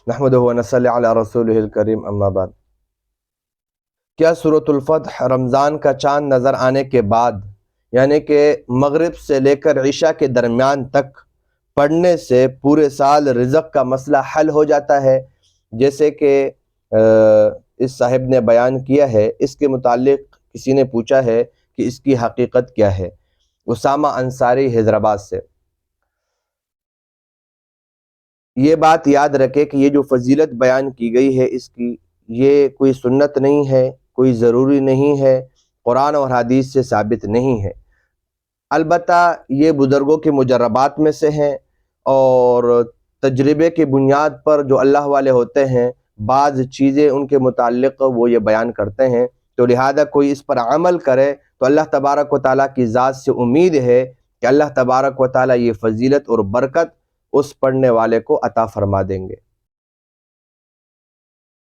نحمدہ و نصلی علی رسولہ الکریم، اما بعد۔ کیا سورۃ الفتح رمضان کا چاند نظر آنے کے بعد، یعنی کہ مغرب سے لے کر عشاء کے درمیان تک پڑھنے سے پورے سال رزق کا مسئلہ حل ہو جاتا ہے، جیسے کہ اس صاحب نے بیان کیا ہے؟ اس کے متعلق کسی نے پوچھا ہے کہ اس کی حقیقت کیا ہے؟ اسامہ انصاری حیدرآباد سے۔ یہ بات یاد رکھے کہ یہ جو فضیلت بیان کی گئی ہے اس کی، یہ کوئی سنت نہیں ہے، کوئی ضروری نہیں ہے، قرآن اور حدیث سے ثابت نہیں ہے۔ البتہ یہ بزرگوں کے مجربات میں سے ہیں، اور تجربے کی بنیاد پر جو اللہ والے ہوتے ہیں بعض چیزیں ان کے متعلق وہ یہ بیان کرتے ہیں، تو لہذا کوئی اس پر عمل کرے تو اللہ تبارک و تعالیٰ کی ذات سے امید ہے کہ اللہ تبارک و تعالیٰ یہ فضیلت اور برکت اس پڑھنے والے کو عطا فرما دیں گے۔